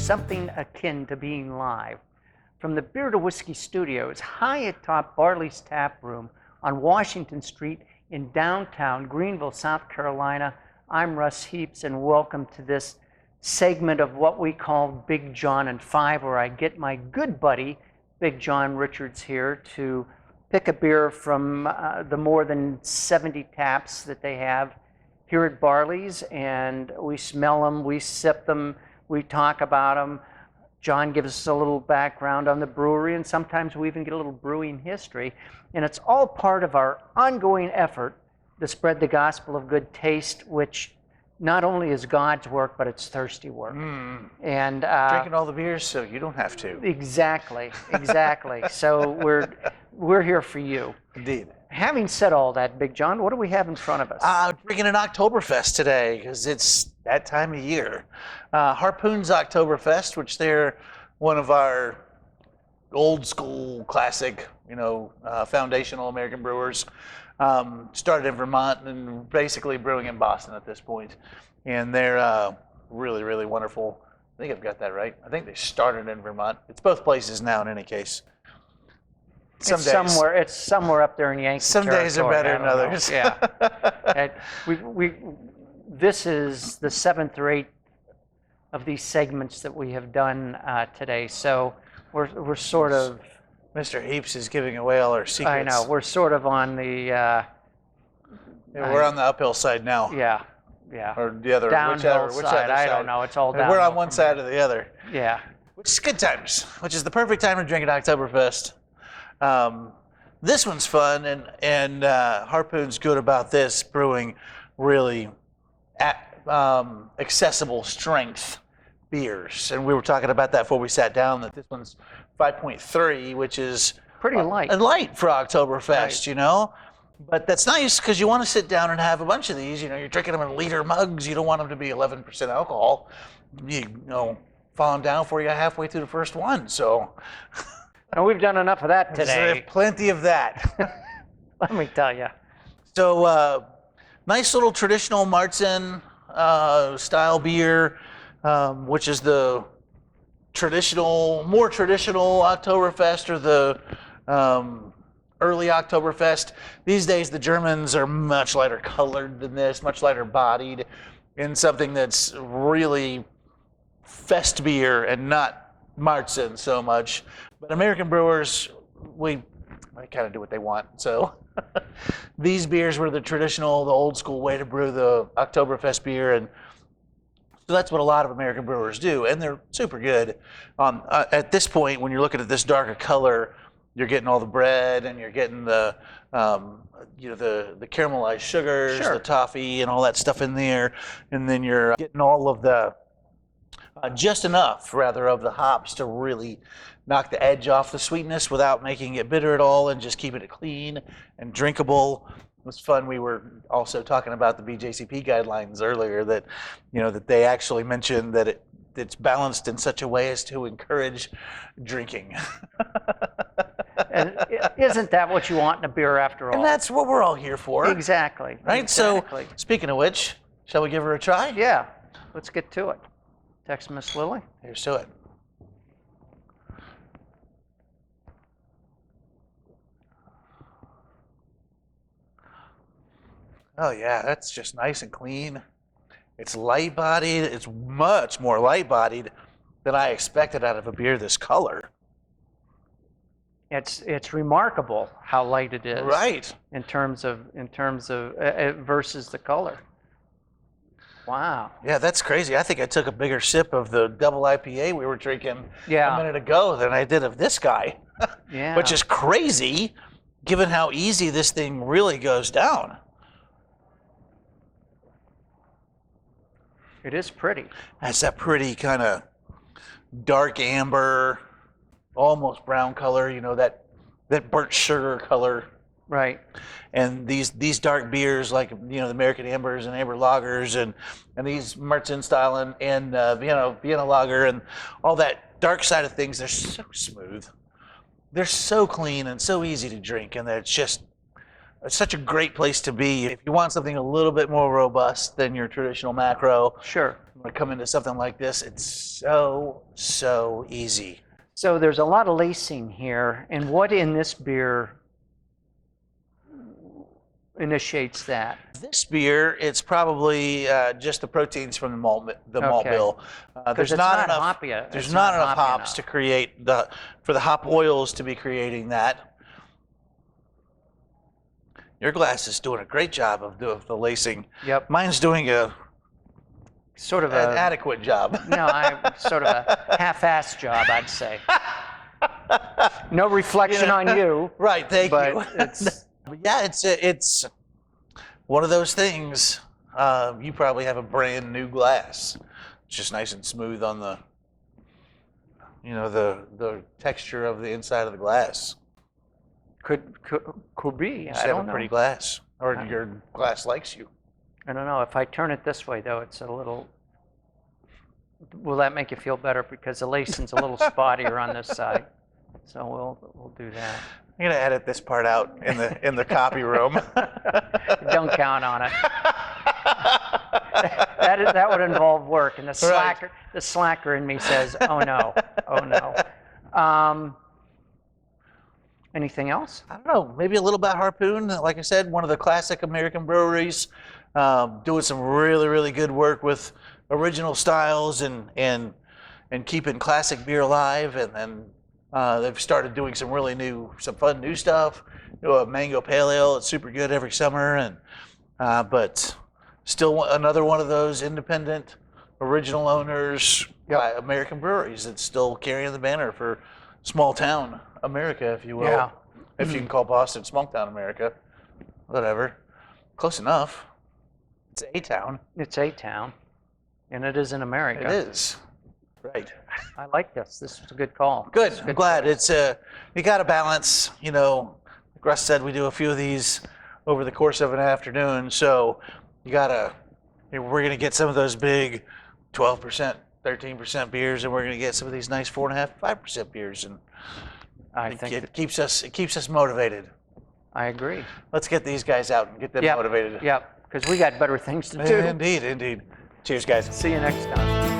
something akin to being live. From the Beer to Whiskey Studios, high atop Barley's Tap Room on Washington Street in downtown Greenville, South Carolina, I'm Russ Heaps, and welcome to this segment of what we call Big John and Five, where I get my good buddy, Big John Richards, here to pick a beer from the more than 70 taps that they have here at Barley's, and we smell them, we sip them, we talk about them. John gives us a little background on the brewery, and sometimes we even get a little brewing history. And it's all part of our ongoing effort to spread the gospel of good taste, which not only is God's work, but it's thirsty work. And drinking all the beers so you don't have to. Exactly. So we're here for you. Indeed. Having said all that, Big John, what do we have in front of us? Drinking an Oktoberfest today because it's that time of year. Harpoons Oktoberfest, which they're one of our old school classic, foundational American brewers. Started in Vermont and basically brewing in Boston at this point. And they're really, really wonderful. I think I've got that right. I think they started in Vermont. It's both places now in any case. It's somewhere up there in Yankee Some territory. days are better than others. Yeah. This is the 7th or 8th of these segments that we have done today. So we're sort of... Mr. Heaps is giving away all our secrets. I know. We're sort of on the... we're on the uphill side now. Yeah. Or the other, downhill whichever side. I don't know. It's all downhill. We're on one side or the other. Yeah. Which is good times, which is the perfect time to drink an Oktoberfest. This one's fun, and Harpoon's good about this, brewing really accessible strength beers. And we were talking about that before we sat down, that this one's 5.3, which is pretty light. Light for Oktoberfest, But that's nice because you want to sit down and have a bunch of these. You're drinking them in liter mugs. You don't want them to be 11% alcohol. Falling down for you halfway through the first one. So, and we've done enough of that today. Plenty of that. Let me tell you. So, nice little traditional Marzen style beer, which is the more traditional Oktoberfest, or the early Oktoberfest. These days, the Germans are much lighter colored than this, much lighter bodied, in something that's really fest beer and not Marzen so much. But American brewers, they kind of do what they want. So these beers were the traditional, the old school way to brew the Oktoberfest beer, and so that's what a lot of American brewers do, and they're super good. At this point, when you're looking at this darker color, you're getting all the bread, and you're getting the caramelized sugars, the toffee, and all that stuff in there, and then you're getting all of the just enough, rather, of the hops to really knock the edge off the sweetness without making it bitter at all, and just keeping it clean and drinkable. It was fun. We were also talking about the BJCP guidelines earlier, that that they actually mentioned that it's balanced in such a way as to encourage drinking. And isn't that what you want in a beer after all? And that's what we're all here for. Exactly. Right? Exactly. So, speaking of which, shall we give her a try? Yeah. Let's get to it. Text Miss Lily. Here's to it. Oh yeah, that's just nice and clean. It's light-bodied. It's much more light-bodied than I expected out of a beer this color. It's remarkable how light it is. Right. In terms of versus the color. Wow. Yeah, that's crazy. I think I took a bigger sip of the double IPA we were drinking a minute ago than I did of this guy. Yeah. Which is crazy, given how easy this thing really goes down. It is pretty. That's that pretty kind of dark amber, almost brown color, that burnt sugar color. Right. And these dark beers, like the American Ambers and Amber Lagers, and these Marzen style and Vienna Lager, and all that dark side of things, they're so smooth. They're so clean and so easy to drink, and it's just such a great place to be. If you want something a little bit more robust than your traditional macro, Sure. when you come into something like this, it's so easy. So there's a lot of lacing here, and what in this beer initiates that? This beer, it's probably just the proteins from the malt bill. There's it's not not enough. hoppy, There's it's not not enough hoppy hops enough. to create for the hop oils to be creating that. Your glass is doing a great job of the lacing. Yep. Mine's doing Sort of an a adequate job. no, sort of a half-assed job, I'd say. No reflection on you. Right, thank but you. It's Yeah, it's one of those things. You probably have a brand new glass. It's just nice and smooth on the, the texture of the inside of the glass. could be. You I just have don't a know. pretty glass, or your glass likes you. I don't know. If I turn it this way, though, it's a little. Will that make you feel better? Because the lacing's a little spottier on this side. So we'll do that. I'm gonna edit this part out in the copy room. Don't count on it. That would involve work, and the slacker in me says, "Oh no, oh no." Anything else? I don't know. Maybe a little about Harpoon. Like I said, one of the classic American breweries, doing some really good work with original styles and keeping classic beer alive. And then they've started doing some fun new stuff. A mango pale ale. It's super good every summer, and but still another one of those independent, original owners, American breweries that's still carrying the banner for small town America, if you will. Yeah. If you can call Boston small town America, whatever. Close enough. It's a town. It's a town, and it is in America. It is. Right. I like this. This is a good call. Good. It's a I'm good glad. choice. It's you got to balance. Like Russ said, we do a few of these over the course of an afternoon, so we're gonna get some of those big 12%, 13% beers, and we're gonna get some of these nice 4.5%, 5% beers, and I think it keeps us motivated. I agree. Let's get these guys out and get them motivated. Yep, because we got better things to do. Indeed. Cheers, guys. See you next time.